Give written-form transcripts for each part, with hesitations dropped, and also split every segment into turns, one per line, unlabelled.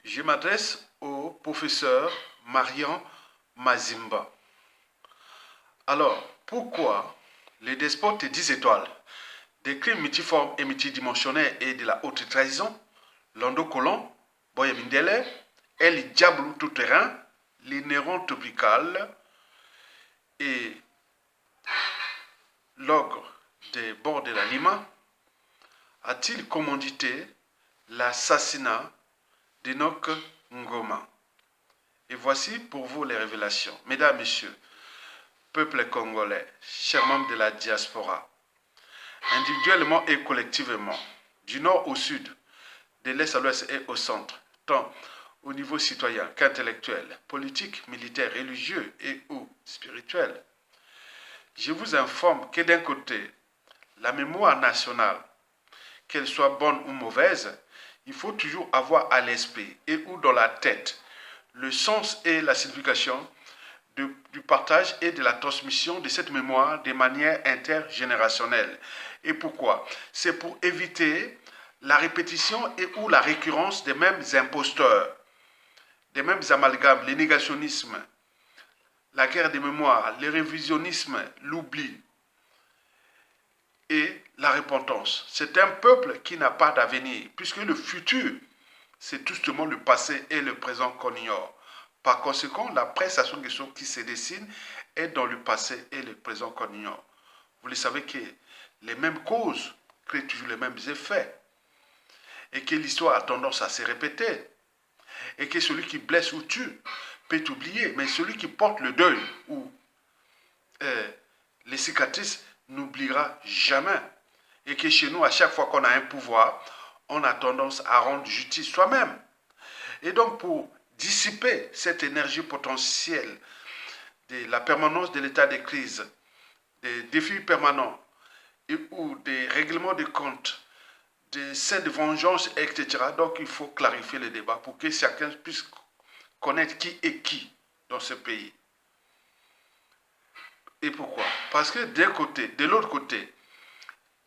Je m'adresse au professeur Marian Mazimba. Alors, pourquoi les despotes des 10 étoiles, des crimes multiformes et multidimensionnels et de la haute trahison, Lando Colon, Boya Mindele, El Diablo tout-terrain, les Néron tropical et l'ogre des bords de la Lima, a-t-il commandité l'assassinat d'Enoch Ngoma? Et voici pour vous les révélations. Mesdames, Messieurs, peuple congolais, chers membres de la diaspora, individuellement et collectivement, du nord au sud, de l'est à l'ouest et au centre, tant au niveau citoyen qu'intellectuel, politique, militaire, religieux et ou spirituel, je vous informe que d'un côté, la mémoire nationale, qu'elle soit bonne ou mauvaise, il faut toujours avoir à l'esprit et ou dans la tête le sens et la signification du partage et de la transmission de cette mémoire de manière intergénérationnelle. Et pourquoi? C'est pour éviter la répétition et ou la récurrence des mêmes imposteurs, des mêmes amalgames, le négationnisme, la guerre des mémoires, le révisionnisme, l'oubli et la repentance. C'est un peuple qui n'a pas d'avenir, puisque le futur, c'est tout simplement le passé et le présent qu'on ignore. Par conséquent, la prestation des choses qui se dessine est dans le passé et le présent qu'on ignore. Vous le savez que les mêmes causes créent toujours les mêmes effets et que l'histoire a tendance à se répéter et que celui qui blesse ou tue peut oublier, mais celui qui porte le deuil ou les cicatrices n'oubliera jamais. Et que chez nous, à chaque fois qu'on a un pouvoir, on a tendance à rendre justice soi-même. Et donc, pour dissiper cette énergie potentielle de la permanence de l'état de crise, des défis permanents et, ou des règlements de comptes, des scènes de vengeance, etc. Donc, il faut clarifier le débat pour que chacun puisse connaître qui est qui dans ce pays. Et pourquoi? Parce que d'un côté, de l'autre côté,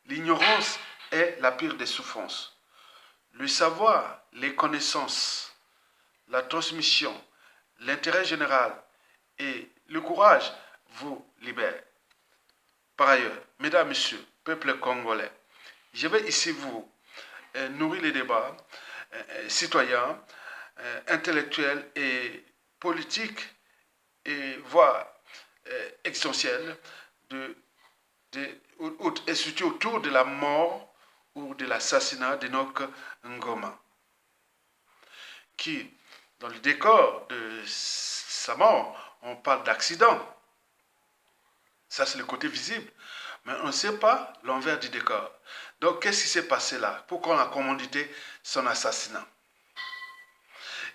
l'ignorance est la pire des souffrances. Le savoir, les connaissances, la transmission, l'intérêt général et le courage vous libèrent. Par ailleurs, mesdames, messieurs, peuple congolais, je vais ici vous nourrir les débats citoyens, intellectuels et politiques et voire existentiels et surtout autour de la mort ou de l'assassinat d'Enoch Ngoma, qui, dans le décor de sa mort, on parle d'accident. Ça, c'est le côté visible. Mais on ne sait pas l'envers du décor. Donc, qu'est-ce qui s'est passé là? Pourquoi on a commandité son assassinat?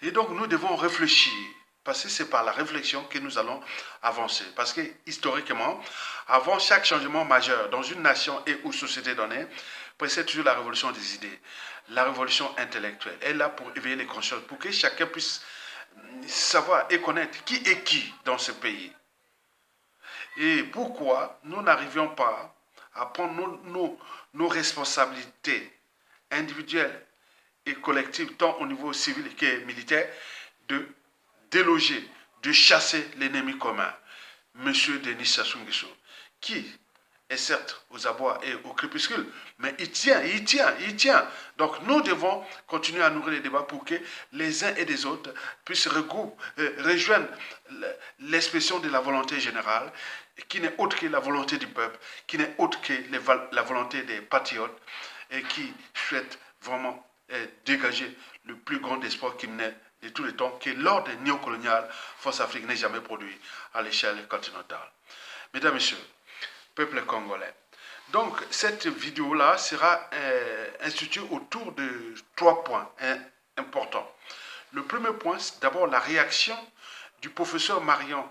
Et donc, nous devons réfléchir. Parce que c'est par la réflexion que nous allons avancer. Parce que, historiquement, avant chaque changement majeur dans une nation et ou société donnée, précède toujours la révolution des idées, la révolution intellectuelle. Elle est là pour éveiller les consciences, pour que chacun puisse savoir et connaître qui est qui dans ce pays. Et pourquoi nous n'arrivions pas à prendre nos responsabilités individuelles et collectives, tant au niveau civil que militaire, de déloger, de chasser l'ennemi commun, M. Denis Sassou Nguesso, qui est certes aux abois et au crépuscule, mais il tient. Donc nous devons continuer à nourrir les débats pour que les uns et les autres puissent rejoindre l'expression de la volonté générale, qui n'est autre que la volonté du peuple, qui n'est autre que la volonté des patriotes, et qui souhaitent vraiment dégager le plus grand espoir qu'il n'ait de tous les temps, que l'ordre néocolonial Force Afrique n'ait jamais produit à l'échelle continentale. Mesdames, Messieurs, peuple congolais. Donc, cette vidéo-là sera instituée autour de 3 points importants. Le premier point, c'est d'abord la réaction du professeur Marian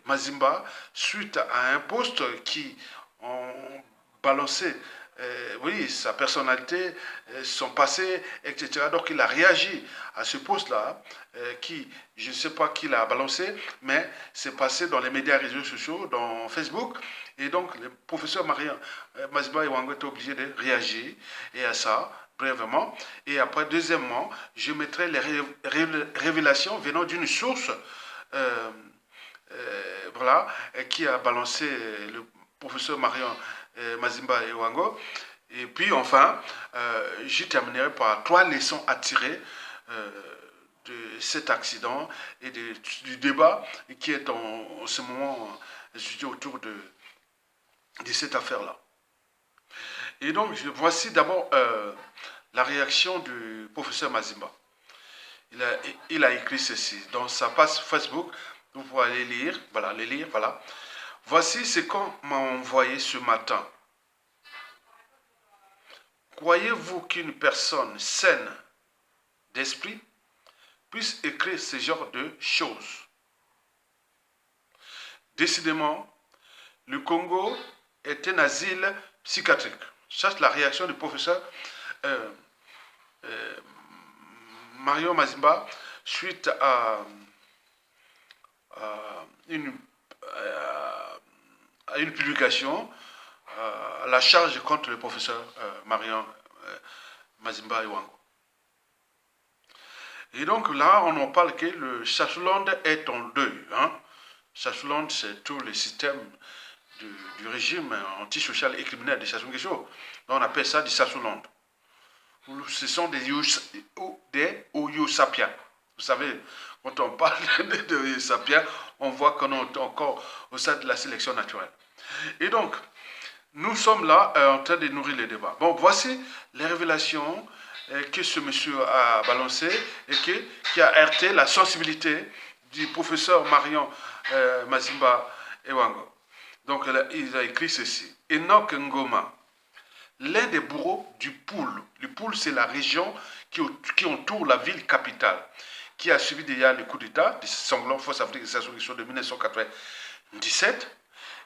Mazimba suite à un post qui ont balancé oui, sa personnalité, son passé, etc. Donc il a réagi à ce post-là, qui, je ne sais pas qui l'a balancé, mais c'est passé dans les médias réseaux sociaux, dans Facebook. Et donc le professeur Marian Mazimba Ewango était obligé de réagir et à ça, brièvement. Et après, deuxièmement, je mettrai les révélations venant d'une source euh, voilà, qui a balancé le professeur Marion Mazimba et Wango. Et puis enfin, je terminerai par 3 leçons à tirer de cet accident et du débat qui est en ce moment situé autour de cette affaire-là. Et donc, voici d'abord la réaction du professeur Mazimba. Il a écrit ceci dans sa page Facebook. Vous pouvez aller lire, voilà, les lire, voilà. Voici ce qu'on m'a envoyé ce matin. Croyez-vous qu'une personne saine d'esprit puisse écrire ce genre de choses? Décidément, le Congo est un asile psychiatrique. Ça, c'est la réaction du professeur euh, euh, Mario Mazimba suite à une, à une publication à la charge contre le professeur Marion Mazimba Iwango. Et donc là, on en parle que le Swaziland est en deuil. Hein. Swaziland, c'est tout le système du régime antisocial et criminel de Sassou Nguesso. On appelle ça du Swaziland. Ce sont des Oyo sapiens. Vous savez, quand on parle de Oyo sapiens, on voit qu'on est encore au stade de la sélection naturelle. Et donc, nous sommes là en train de nourrir les débats. Bon, voici les révélations que ce monsieur a balancées et qui a heurté la sensibilité du professeur Marion Mazimba Ewango. Donc, il a écrit ceci. Enoch Ngoma, l'un des bourreaux du Poul. Le Poul, c'est la région qui entoure la ville capitale, qui a subi déjà le coup d'État de sanglant Force Afrique de Sassou Nguesso de 1997.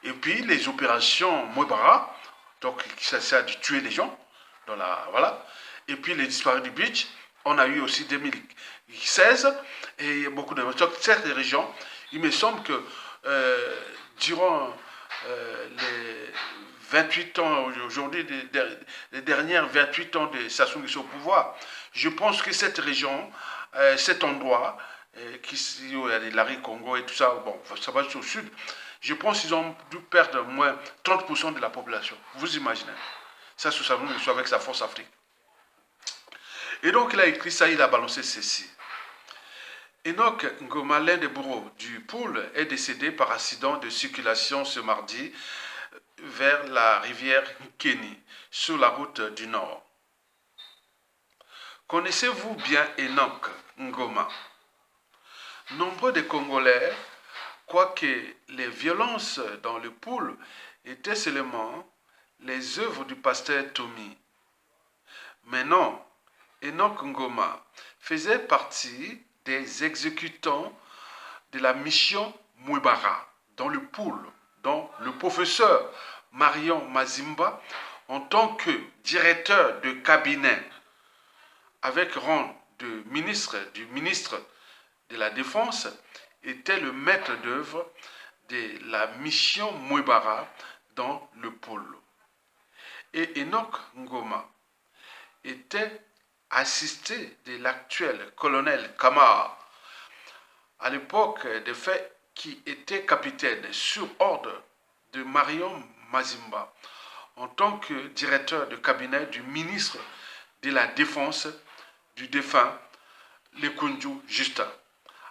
Et puis les opérations Mouebara, donc ça sert de tuer des gens, dans la, voilà. Et puis les disparus du Beach, on a eu aussi 2016, et beaucoup de... Donc cette région, il me semble que durant les 28 ans, aujourd'hui, les dernières 28 ans de Sassou Nguesso au pouvoir, je pense que cette région, cet endroit, où il y a les Larry Congo et tout ça, bon, ça va au sud, je pense qu'ils ont dû perdre au moins 30% de la population. Vous imaginez. Ça, sous Sassou Nguesso avec sa Force Afrique. Et donc, il a écrit ça, il a balancé ceci. Enoch Ngoma, l'un des bourreaux du Poul, est décédé par accident de circulation ce mardi vers la rivière Nkeni, sur la route du Nord. Connaissez-vous bien Enoch Ngoma? Nombreux des Congolais croient que les violences dans le Poul étaient seulement les œuvres du pasteur Tommy. Mais non, Enoch Ngoma faisait partie des exécutants de la mission Mouebara dans le Poul, dont le professeur Marion Mazimba, en tant que directeur de cabinet, avec rang de ministre du ministre de la Défense, était le maître d'œuvre de la mission Mouebara dans le Poul. Et Enoch Ngoma était assisté de l'actuel colonel Kamara, à l'époque des faits, qui était capitaine sur ordre de Marion Mazimba, en tant que directeur de cabinet du ministre de la Défense du défunt Lekunju Justin,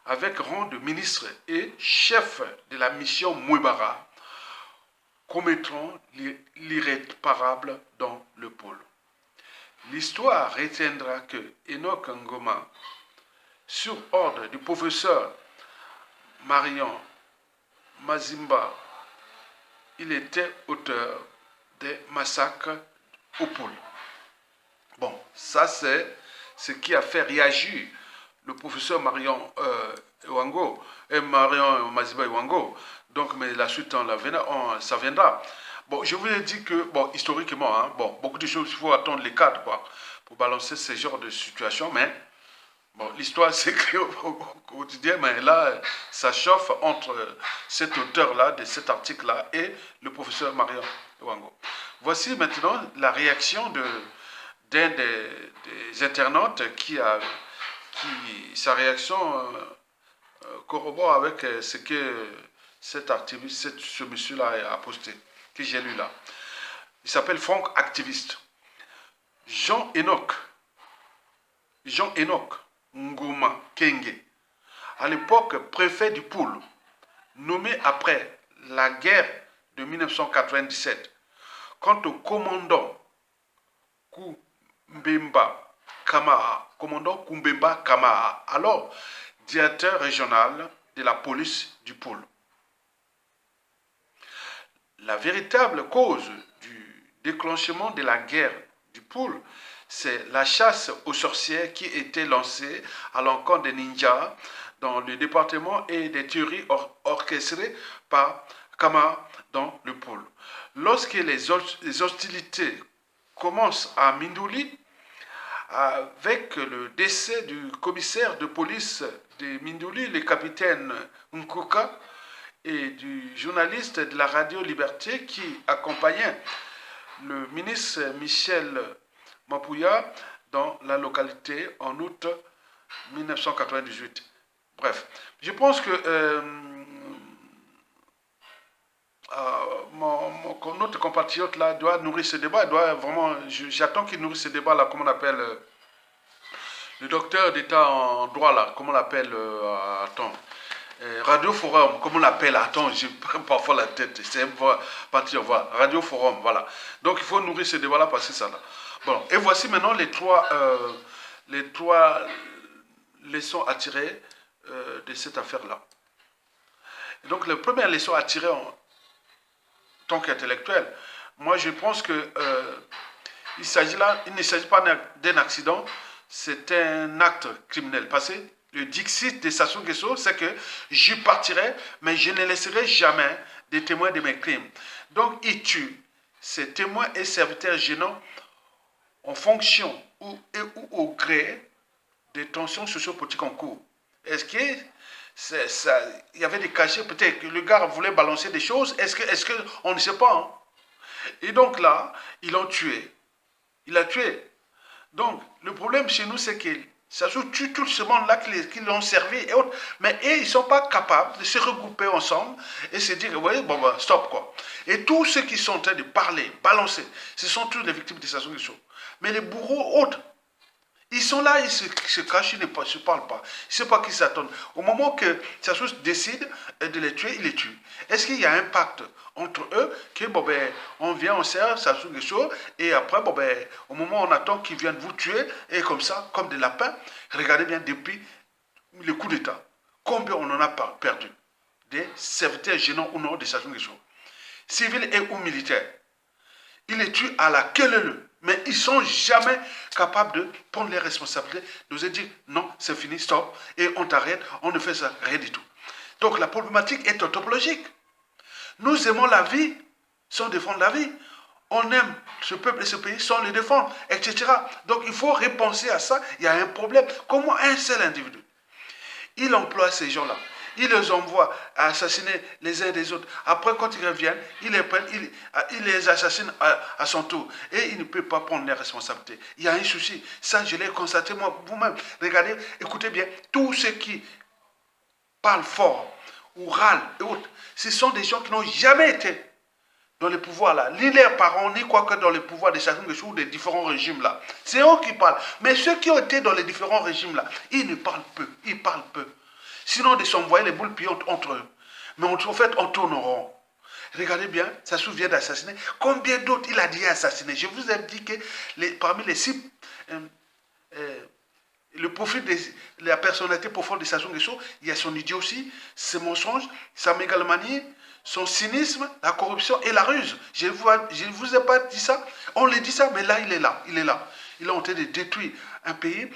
avec rang de ministre et chef de la mission Mouebara, commettant l'irréparable dans le pôle. L'histoire retiendra que Enoch Ngoma, sur ordre du professeur Marion Mazimba, il était auteur des massacres au Poul. Bon, ça c'est ce qui a fait réagir le professeur Marion Iwango et Marion Mazimba Iwango. Donc, mais la suite, ça viendra. Bon, je vous ai dit que, bon, historiquement, hein, bon, beaucoup de choses, il faut attendre les cadres, quoi, pour balancer ce genre de situation, mais bon, l'histoire s'écrit au quotidien, mais là, ça chauffe entre cet auteur-là, de cet article-là, et le professeur Marion Iwango. Voici maintenant la réaction d'un des internautes qui sa réaction corrobore avec ce que cet activiste, ce monsieur-là a posté, que j'ai lu là. Il s'appelle Franck Activiste. Jean Enoch Ngouma Kenge, à l'époque préfet du Poul, nommé après la guerre de 1997, quant au commandant Kumbemba Kamara, alors directeur régional de la police du Poul. La véritable cause du déclenchement de la guerre du Poul, c'est la chasse aux sorcières qui était lancée à l'encontre des ninjas dans le département et des tueries orchestrées par Kama dans le Poul. Lorsque les hostilités commencent à Mindouli, avec le décès du commissaire de police de Mindouli, le capitaine Nkuka, et du journaliste de la radio Liberté qui accompagnait le ministre Michel Mapouya dans la localité en août 1998. Bref, je pense que notre compatriote là doit nourrir ce débat, j'attends qu'il nourrisse ce débat là, comme on appelle le docteur d'état en droit là, comment on l'appelle, Radio Forum, comme on l'appelle, attends, j'ai parfois la tête, c'est parti, on voit, Radio Forum, voilà. Donc il faut nourrir ce débat-là, passer ça là. Bon, et voici maintenant les trois leçons à tirer de cette affaire-là. Donc la première leçon à tirer en tant qu'intellectuel, moi je pense que il ne s'agit pas d'un accident, c'est un acte criminel passé. Le dixit de Sassou Nguesso, c'est que je partirai, mais je ne laisserai jamais des témoins de mes crimes. Donc, il tue ces témoins et serviteurs gênants en fonction ou au gré des tensions sociopolitiques en cours. Est-ce qu'il y avait des cachets, peut-être que le gars voulait balancer des choses, est-ce que on ne sait pas. Hein? Et donc là, ils l'ont tué. Il a tué. Donc, le problème chez nous, c'est que ça tue tout ce monde-là qui l'ont servi et autres. Mais ils ne sont pas capables de se regrouper ensemble et se dire, oui, bon, bah, stop, quoi. Et tous ceux qui sont en train de parler, balancer, ce sont tous les victimes de Sassou Nguesso. Mais les bourreaux autres, ils sont là, ils se cachent, ils ne se parlent pas. Ils ne savent pas qui s'attendent. Au moment que Sassou décide de les tuer, il les tue. Est-ce qu'il y a un pacte entre eux que bon, ben, on vient, on sert Sassou Nguesso et après, bon, ben, au moment où on attend qu'ils viennent vous tuer, et comme ça, comme des lapins, regardez bien depuis le coup d'État, combien on en a perdu des serviteurs gênants ou non de Sassou Nguesso, civils et ou militaires. Ils les tuent à la queue. Mais ils ne sont jamais capables de prendre les responsabilités, de nous dire non, c'est fini, stop, et on t'arrête, on ne fait ça, rien du tout. Donc la problématique est anthropologique. Nous aimons la vie sans défendre la vie. On aime ce peuple et ce pays sans les défendre, etc. Donc il faut repenser à ça, il y a un problème. Comment un seul individu, il emploie ces gens-là, il les envoie à assassiner les uns des autres. Après, quand ils reviennent, il les prenne, il les assassine à son tour. Et il ne peut pas prendre les responsabilités. Il y a un souci. Ça, je l'ai constaté moi, vous-même. Regardez, écoutez bien, tous ceux qui parlent fort ou râlent et autres, ce sont des gens qui n'ont jamais été dans les pouvoirs là, ni leurs parents, ni quoi que dans les pouvoirs des Sassou Nguesso ou des différents régimes là. C'est eux qui parlent. Mais ceux qui ont été dans les différents régimes là, ils ne parlent peu. Ils parlent peu. Sinon, de s'envoyer les boules pillantes entre eux. Mais en fait, on tourne en rond. Regardez bien, Sassou vient d'assassiner. Combien d'autres il a dit assassiner? Je vous ai dit que parmi les 6, le profil de la personnalité profonde de Sassou Nguesso, il y a son idiotie, ses mensonges, sa mégalomanie, son cynisme, la corruption et la ruse. Je ne vous ai pas dit ça. On le dit ça, mais là, il est là. Il est là. Il est en train de détruire un pays,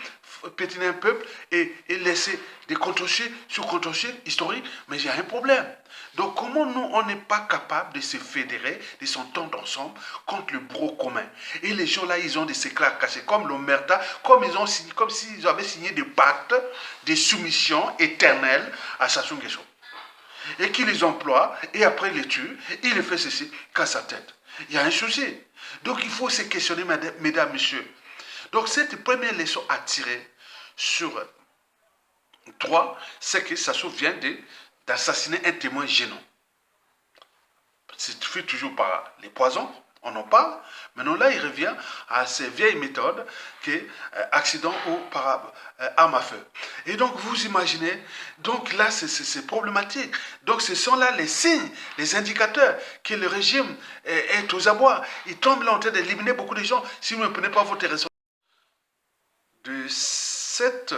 pétiner un peuple et laisser des contentieux sur contentieux historiques. Mais il y a un problème. Donc, comment nous, on n'est pas capable de se fédérer, de s'entendre ensemble contre le bro commun? Et les gens là, ils ont des éclats cachés, comme l'Omerta, comme s'ils avaient signé des pactes de soumission éternelle à Sassou Nguesso. Et qui les emploie, et après il les tue, il les fait ceci, qu'à sa tête. Il y a un souci. Donc il faut se questionner, mesdames, messieurs. Donc cette première leçon à tirer sur toi, c'est que ça vient d'assassiner un témoin gênant. C'est fait toujours par les poisons, on en parle. Maintenant là, il revient à ces vieilles méthodes qui est accident ou par arme à feu. Et donc vous imaginez, donc là c'est problématique. Donc ce sont là les signes, les indicateurs que le régime est aux abois. Il tombe là en train d'éliminer beaucoup de gens si vous ne prenez pas votre responsabilité. De cette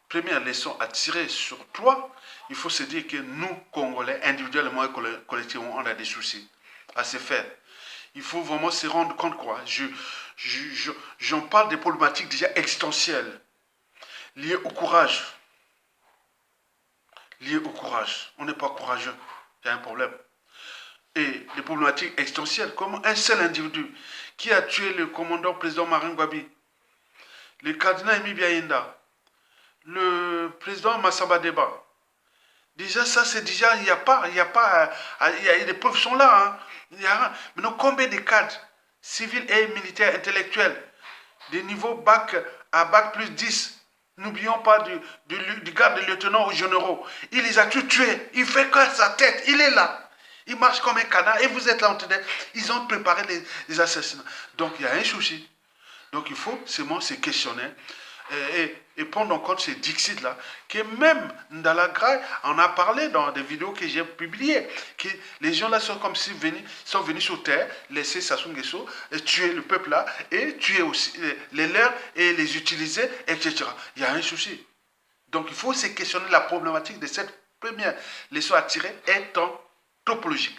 première leçon à tirer sur toi, il faut se dire que nous, Congolais, individuellement et collectivement, on a des soucis à se faire. Il faut vraiment se rendre compte quoi. J'en parle des problématiques déjà existentielles, liées au courage. Liées au courage. On n'est pas courageux. Il y a un problème. Et les problématiques existentielles, comme un seul individu qui a tué le commandant président Marin Gwabi, le cardinal Emi Biaïnda, le président Massamba Deba. Déjà, ça, c'est déjà, il y a des preuves sont là. Hein. Maintenant, combien de cadres civils et militaires intellectuels, des niveaux bac à bac plus 10, n'oublions pas du garde de lieutenant aux généraux. Il les a tous tués. Il fait que sa tête. Il est là. Il marche comme un canard. Et vous êtes là en train de... Ils ont préparé les assassinats. Donc, il y a un souci. Donc, il faut seulement se questionner et prendre en compte ces Dixit-là, que même dans la Graille, on a parlé dans des vidéos que j'ai publiées, que les gens-là sont comme s'ils sont venus sur terre, laisser Sassou Nguesso, tuer le peuple-là, et tuer aussi les leurs, et les utiliser, etc. Il y a un souci. Donc il faut se questionner la problématique de cette première leçon à tirer étant topologique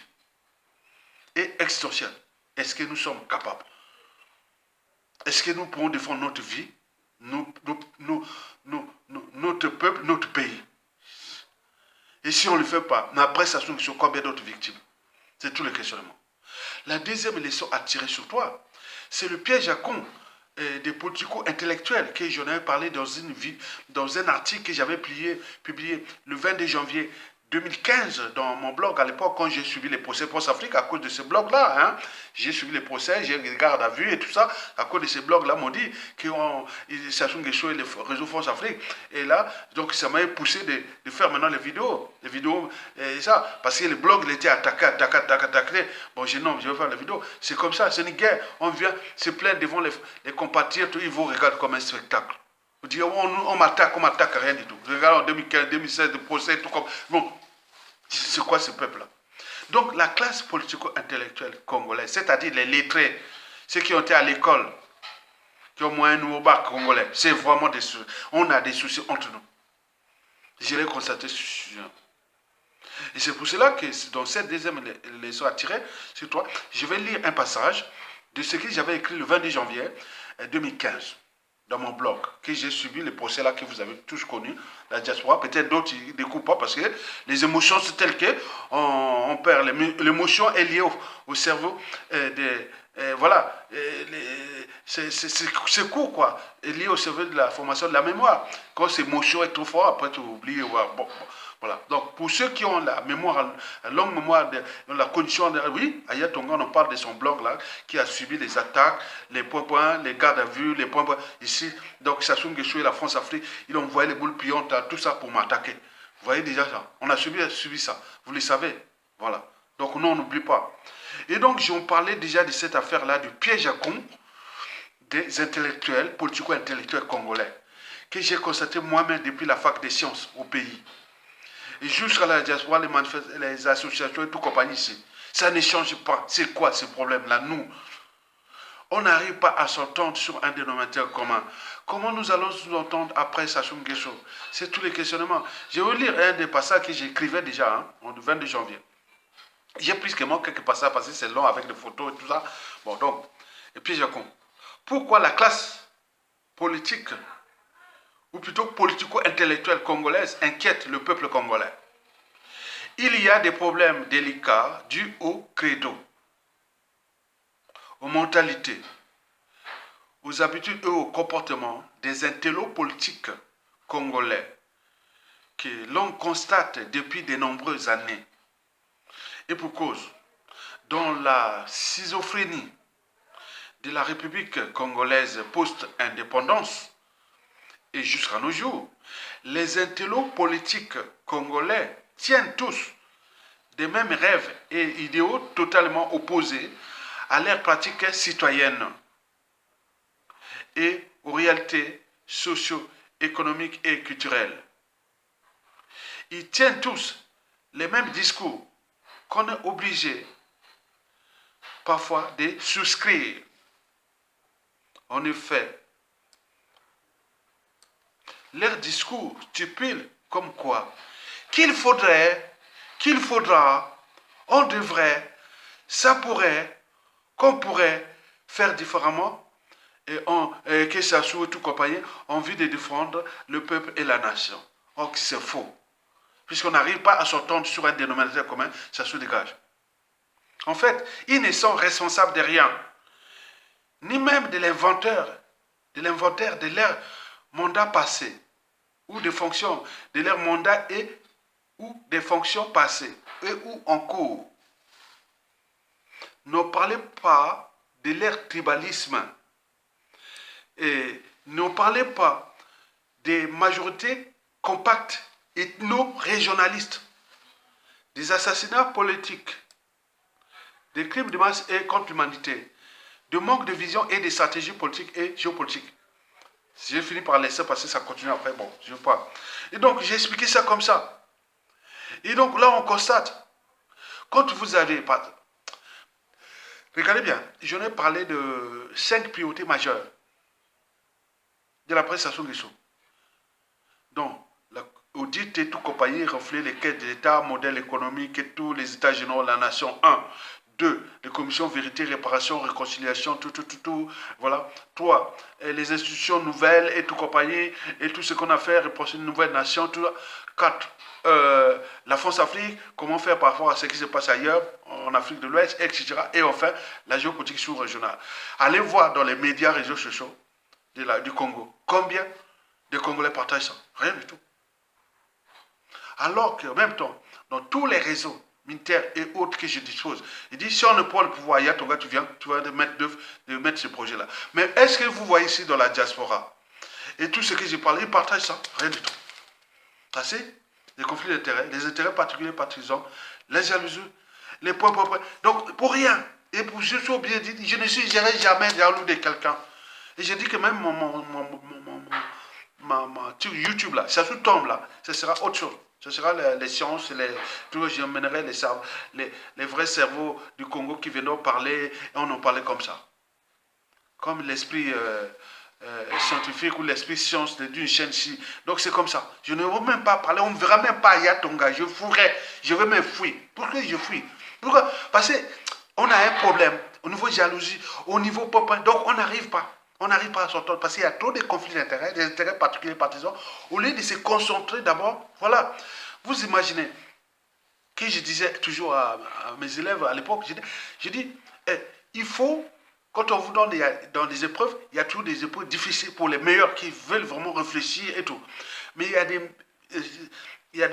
et existentielle. Est-ce que nous sommes capables? Est-ce que nous pouvons défendre notre vie, notre peuple, notre pays? Et si on ne le fait pas, mais après ça se sur combien d'autres victimes? C'est tout le questionnement. La deuxième leçon à tirer sur toi, c'est le piège à con des politico-intellectuels que j'en avais parlé dans un article que j'avais publié le 22 janvier 2015 dans mon blog à l'époque quand j'ai suivi les procès Post-Afrique à cause de ce blog-là. Hein, j'ai suivi les procès, j'ai des gardes à vue et tout ça. À cause de ces blogs-là, m'ont dit que Sassou Nguesso et les réseaux Force-Afrique. Et là, donc ça m'a poussé de faire maintenant les vidéos. Et ça, parce que les blogs étaient attaqués. Bon, j'ai non, je vais faire les vidéos. C'est comme ça, c'est une guerre. On vient se plaindre devant les compatriotes, ils vous regardent comme un spectacle. Vous dites, on m'attaque, rien du tout. Regarde en 2015, 2016, des procès, tout comme. Bon, c'est quoi ce peuple-là? Donc, la classe politico-intellectuelle congolaise, c'est-à-dire les lettrés, ceux qui ont été à l'école, qui ont moins un nouveau bac congolais, c'est vraiment des soucis. On a des soucis entre nous. Je l'ai constaté sur. Et c'est pour cela que dans cette deuxième leçon à tirer sur toi, je vais lire un passage de ce que j'avais écrit le 22 janvier 2015. Dans mon blog, que j'ai subi les procès là que vous avez tous connus, la diaspora, peut-être d'autres ils ne découvrent pas parce que les émotions c'est tel que on perd. L'émotion est liée au cerveau voilà, c'est court quoi, est lié au cerveau de la formation de la mémoire. Quand cette émotion est trop forte, après tu oublies. Voilà. Donc, pour ceux qui ont la mémoire, la longue mémoire, la condition de. Oui, Aya Tonga, on parle de son blog là, qui a subi les attaques, les points, les gardes à vue, les points ici. Donc, Sassou Nguesso et la France-Afrique, ils ont envoyé les boules pillantes, tout ça pour m'attaquer. Vous voyez déjà ça. On a subi ça. Vous le savez. Voilà. Donc, non, on n'oublie pas. Et donc, j'en parlais déjà de cette affaire-là, du piège à con des intellectuels, politico-intellectuels congolais, que j'ai constaté moi-même depuis la fac des sciences au pays. Et jusqu'à la diaspora, les associations et tout compagnie ici. Ça ne change pas. C'est quoi ce problème-là? Nous, on n'arrive pas à s'entendre sur un dénominateur commun. Comment nous allons nous entendre après Sassou Nguesso? C'est tous les questionnements. Je vais vous lire un des passages que j'écrivais déjà, le 22 janvier. J'ai plus que moi quelques passages parce que c'est long avec des photos et tout ça. Bon, donc, et puis je compte. Pourquoi la classe politique ou plutôt politico-intellectuelle congolaise, inquiète le peuple congolais? Il y a des problèmes délicats dus au credo, aux mentalités, aux habitudes et au comportement des intellos politiques congolais que l'on constate depuis de nombreuses années. Et pour cause, dans la schizophrénie de la République congolaise post-indépendance et jusqu'à nos jours, les intellos politiques congolais tiennent tous des mêmes rêves et idéaux totalement opposés à leurs pratiques citoyennes et aux réalités socio-économiques et culturelles. Ils tiennent tous les mêmes discours qu'on est obligé parfois de souscrire. En effet, leur discours stipule comme quoi qu'il faudra, on devrait, ça pourrait, qu'on pourrait faire différemment et que ça soit tout compagnie en vue de défendre le peuple et la nation. Or, c'est faux. Puisqu'on n'arrive pas à s'entendre sur un dénominateur commun, ça se dégage. En fait, ils ne sont responsables de rien, ni même de l'inventaire de leur mandat passé, ou des fonctions de leur mandat et ou des fonctions passées, et ou en cours. Ne parlez pas de leur tribalisme, et ne parlez pas des majorités compactes, ethno-régionalistes, des assassinats politiques, des crimes de masse et contre l'humanité, de manque de vision et de stratégie politique et géopolitique. J'ai fini par laisser passer, ça continue après, bon, je ne veux pas. Et donc, j'ai expliqué ça comme ça. Et donc, là, on constate, quand vous avez... Regardez bien, j'en ai parlé de 5 priorités majeures de la prestation des soins. Donc, l'audit et tout compagnie reflète les quêtes de l'État, modèle économique et tous les états généraux de la nation. 1. 2. Les commissions vérité, réparation, réconciliation, tout. Voilà. 3. Les institutions nouvelles et tout compagnie et tout ce qu'on a fait, pour une nouvelle nation. Tout. 4. La France-Afrique, comment faire par rapport à ce qui se passe ailleurs, en Afrique de l'Ouest, etc. Et enfin, la géopolitique sous-régionale. Allez voir dans les médias, réseaux sociaux du Congo, combien de Congolais partagent ça? Rien du tout. Alors qu'en même temps, dans tous les réseaux militaires et autres que je dispose, il dit, si on ne prend le pouvoir, il y a ton gars, tu vas mettre ce projet-là. Mais est-ce que vous voyez ici dans la diaspora, et tout ce que je parle, ils partagent ça? Rien du tout. Ça c'est les conflits d'intérêts, les intérêts particuliers partisans, les jalousies, les points. Donc, pour rien. Et pour je suis bien dit, je ne suis jamais jaloux de quelqu'un. Et j'ai dit que même YouTube là, ça tout tombe là, ce sera autre chose. Ce sera les sciences, j'emmènerai les vrais cerveaux du Congo qui viendront parler, et on en parlait comme ça. Comme l'esprit scientifique ou l'esprit science d'une chaîne ici. Donc c'est comme ça. Je ne veux même pas parler, on ne verra même pas Yatonga, je fouillerai, je vais me fuir. Pourquoi je fuis? Pourquoi? Parce qu'on a un problème au niveau jalousie, au niveau papa, donc on n'arrive pas. On n'arrive pas à s'entendre parce qu'il y a trop de conflits d'intérêts, des intérêts particuliers partisans, au lieu de se concentrer d'abord. Voilà. Vous imaginez que je disais toujours à mes élèves à l'époque, je dis, il faut, quand on vous donne dans des épreuves, il y a toujours des épreuves difficiles pour les meilleurs qui veulent vraiment réfléchir et tout. Mais il y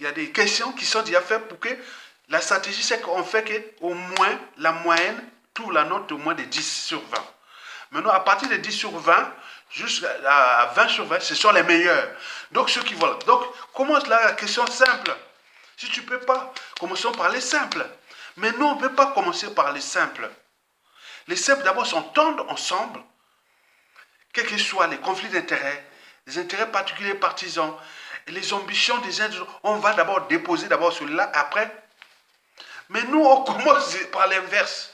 a des questions qui sont déjà faites pour que la stratégie, c'est qu'on fait qu'au moins la moyenne, tout la note au moins de 10 sur 20. Maintenant, à partir de 10 sur 20, jusqu'à 20 sur 20, ce sont les meilleurs. Donc, ceux qui veulent. Donc, commence là la question simple. Si tu ne peux pas, commençons par les simples. Mais nous, on ne peut pas commencer par les simples. Les simples, d'abord, s'entendent ensemble, quels que soient les conflits d'intérêts, les intérêts particuliers partisans, les ambitions des uns des autres. On va d'abord déposer celui-là, après. Mais nous, on commence par l'inverse.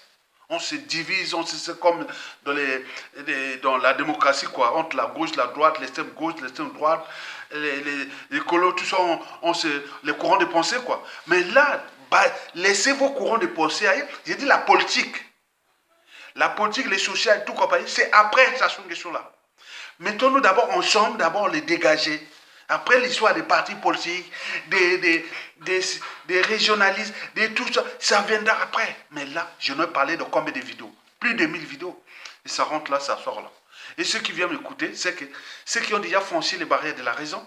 On se divise, c'est comme dans la démocratie, quoi, entre la gauche, la droite, l'extrême gauche, l'extrême droite, les colos, tout ça, les courants de pensée, quoi. Mais là, laissez vos courants de pensée ailleurs. J'ai dit la politique, les sociales, tout compagnie, c'est après ça sont question là. Mettons-nous d'abord ensemble, d'abord les dégager. Après l'histoire des partis politiques, des régionalistes, de tout ça, ça viendra après. Mais là, je n'ai parlé de combien de vidéos? Plus de 1000 vidéos. Et ça rentre là, ça sort là. Et ceux qui viennent m'écouter, c'est que ceux qui ont déjà franchi les barrières de la raison,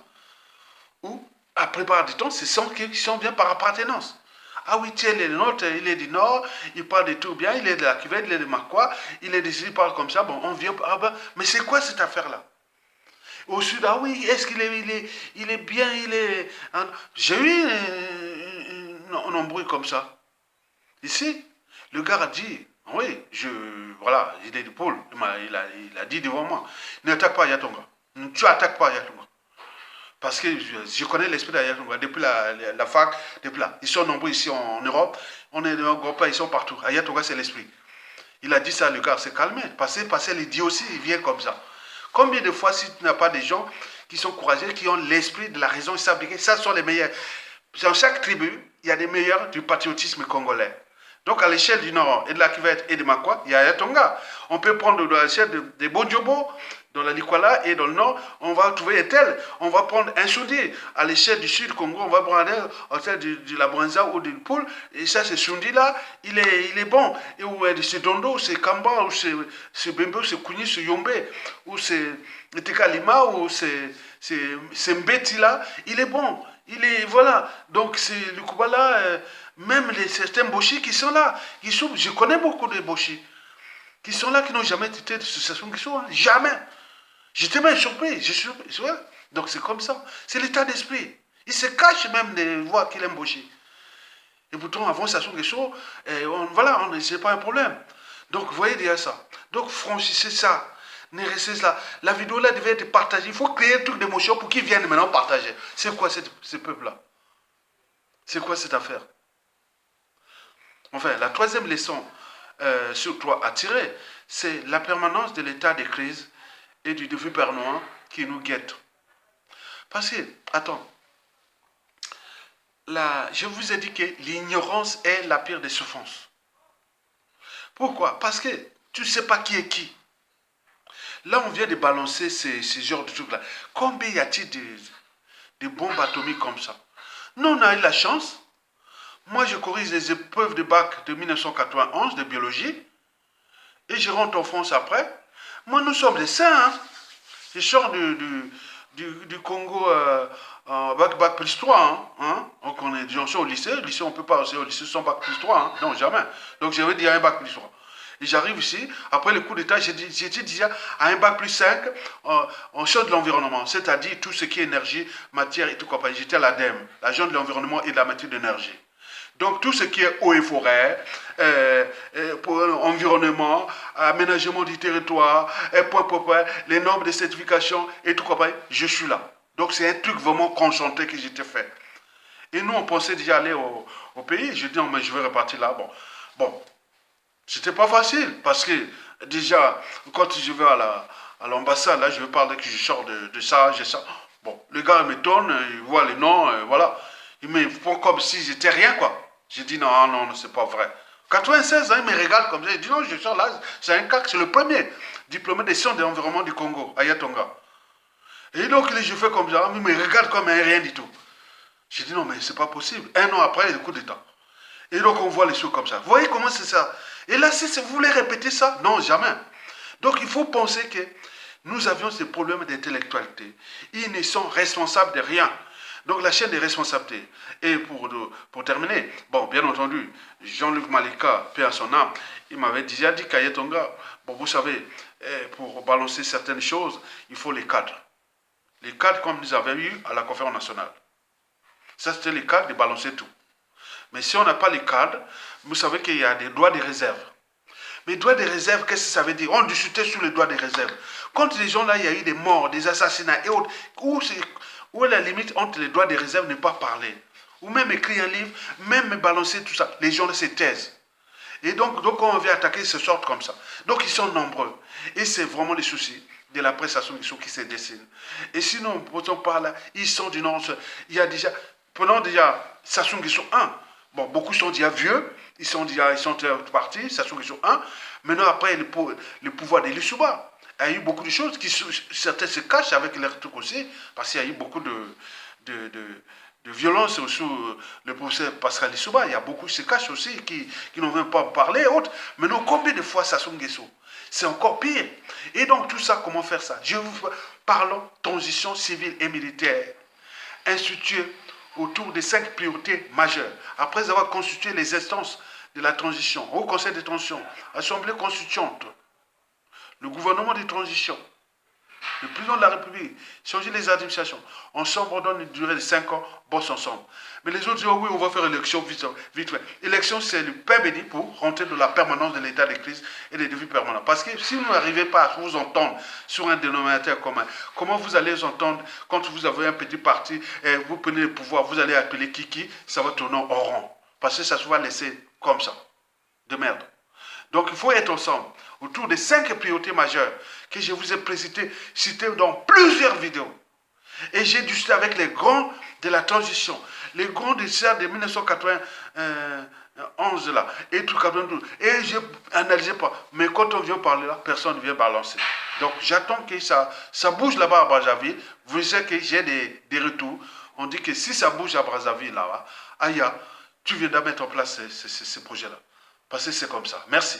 ou, à la plupart du temps, c'est ceux qui sont bien par appartenance. Ah oui, tiens, il est nôtre, il est du Nord, il parle de tout bien, il est de la Cuvette, il est de Makwa, il est d'ici, il parle comme ça, bon, on vient, ah ben, mais c'est quoi cette affaire-là? Au Sud, ah oui, est-ce qu'il est, il est bien, il est... Hein? J'ai eu un embrouille comme ça. Ici, le gars a dit, oui, voilà, il est du pôle, il a dit devant moi, n'attaque pas Yatonga, tu attaques pas Yatonga. Parce que je connais l'esprit d'Ayatonga depuis la fac, depuis là. Ils sont nombreux ici en Europe, on est dans Europe, ils sont partout. Ayatonga, c'est l'esprit. Il a dit ça, le gars s'est calmé. Parce que les dieux aussi, ils viennent comme ça. Combien de fois, si tu n'as pas des gens qui sont courageux, qui ont l'esprit de la raison, ils savent que ça sont les meilleurs. Dans chaque tribu, il y a des meilleurs du patriotisme congolais. Donc à l'échelle du Nord et de la Cuvette et de Makwa, il y a Ayatonga. On peut prendre à l'échelle des Bondjobo, dans la Likwala et dans le Nord, on va trouver un tel. On va prendre un Sundi. À l'échelle du Sud Congo, on va prendre un tel de la Brenza ou du Poule. Et ça, ce Sundi là, il est bon. Et où c'est Dondo, c'est Kamba, ou c'est Bembe, c'est Kouni, c'est Yombe, ou c'est Tekalima, ou c'est Mbeti là, il est bon. Il est, voilà. Donc, c'est le Koubala, même certains Boshi qui sont là. Je connais beaucoup de Boshi qui sont là, qui n'ont jamais été de situation qui sont, hein, jamais. J'étais même surpris. Donc c'est comme ça. C'est l'état d'esprit. Il se cache même des voix qu'il aime Boshi. Et pourtant, avant ça, voilà, c'est pas un problème. Donc, vous voyez déjà ça. Donc, franchissez ça. Ne restez là. La vidéo là devait être partagée. Il faut créer un truc d'émotion pour qu'ils viennent maintenant partager. C'est quoi ce peuple-là? C'est quoi cette affaire? Enfin, la troisième leçon sur toi à tirer, c'est la permanence de l'état de crise et du défi permanent qui nous guette. Parce que, attends, je vous ai dit que l'ignorance est la pire des souffrances. Pourquoi? Parce que tu ne sais pas qui est qui. Là, on vient de balancer ces genres de trucs-là. Combien y a-t-il de bombes atomiques comme ça? Nous, on a eu la chance. Moi, je corrige les épreuves de bac de 1991 de biologie. Et je rentre en France après. Moi, nous sommes des saints. Hein? Je sors du Congo bac plus 3. Hein? Donc, on est au lycée. Au lycée, on ne peut pas aussi au lycée sans bac plus 3. Hein? Non, jamais. Donc, je vais dire un bac plus 3. Et j'arrive ici, après le coup d'État, j'étais déjà à un bac plus 5 en champ de l'environnement, c'est-à-dire tout ce qui est énergie, matière et tout quoi. J'étais à l'ADEME, l'agent de l'environnement et de la matière d'énergie. Donc tout ce qui est eau et forêt, pour environnement, aménagement du territoire, les normes de certification et tout quoi, je suis là. Donc c'est un truc vraiment concentré que j'étais fait. Et nous, on pensait déjà aller au pays. Je dis, non, mais je vais repartir là. Bon. C'était pas facile parce que déjà, quand je vais à l'ambassade, là, je parle que je sors de ça, j'ai ça. Bon, le gars me donne, il voit les noms, voilà. Il me font comme si j'étais rien, quoi. J'ai dit non, non, c'est pas vrai. 96 ans, il me regarde comme ça. Il dit non, je sors là, c'est un cas, c'est le premier diplômé des sciences de l'environnement du Congo, à Yatonga. Et donc, je fais comme ça, il me regarde comme un rien du tout. J'ai dit non, mais c'est pas possible. Un an après, le coup d'État. Et donc, on voit les choses comme ça. Vous voyez comment c'est ça? Et là, si vous voulez répéter ça, non, jamais. Donc, il faut penser que nous avions ces problèmes d'intellectualité. Ils ne sont responsables de rien. Donc, la chaîne des responsabilités. Et pour terminer, bon, bien entendu, Jean-Luc Malika, paix à son âme, il m'avait déjà dit qu'à Yatonga, bon, vous savez, pour balancer certaines choses, il faut les cadres. Les cadres comme nous avions eu à la conférence nationale. Ça, c'était les cadres de balancer tout. Mais si on n'a pas les cadres, vous savez qu'il y a des droits de réserve. Mais droits de réserve, qu'est-ce que ça veut dire? On discutait sur les droits de réserve. Quand les gens là, il y a eu des morts, des assassinats et autres, où est la limite entre les droits de réserve ne pas parler? Ou même écrire un livre, même balancer tout ça. Les gens là se taisent. Et donc quand on vient attaquer, ils se sortent comme ça. Donc ils sont nombreux. Et c'est vraiment les soucis de la prestation qui se dessinent. Et sinon, pourtant par là, ils sont du Nord. Il y a déjà, prenons déjà Sassou Nguesso 1. Bon, beaucoup sont déjà vieux, ils sont partis, Sassou Nguesso 1. Maintenant, après, le pouvoir de Lissouba. Il y a eu beaucoup de choses, certains se cachent avec leur truc aussi, parce qu'il y a eu beaucoup de violence sous le professeur Pascal Lissouba. Il y a beaucoup qui se cachent aussi, qui n'en veulent pas parler et autres. Maintenant, combien de fois Sassou Nguesso? C'est encore pire. Et donc, tout ça, comment faire ça? Parlons transition civile et militaire. Instituer autour des 5 priorités majeures. Après avoir constitué les instances de la transition, au Conseil de transition, Assemblée constituante, le gouvernement de transition, le président de la République, changer les administrations. Ensemble, on donne une durée de 5 ans, bosse ensemble. Mais les autres disent, oh oui, on va faire élection vite fait. Élection, c'est le pain béni pour rentrer dans la permanence de l'état de crise et des défis permanents. Parce que si vous n'arrivez pas à vous entendre sur un dénominateur commun, comment vous allez vous entendre quand vous avez un petit parti et vous prenez le pouvoir, vous allez appeler Kiki, ça va tourner en rond. Parce que ça se va laisser comme ça. De merde. Donc il faut être ensemble autour des 5 priorités majeures que je vous ai citées dans plusieurs vidéos. Et j'ai discuté avec les grands de la transition, les grands de ça de 1991 là, et tout 92. Et j'ai analysé pas. Mais quand on vient parler là, personne ne vient balancer. Donc j'attends que ça bouge là-bas à Brazzaville. Vous savez que j'ai des retours. On dit que si ça bouge à Brazzaville là-bas, Aya, tu viens de mettre en place ces projets-là. Parce que c'est comme ça. Merci.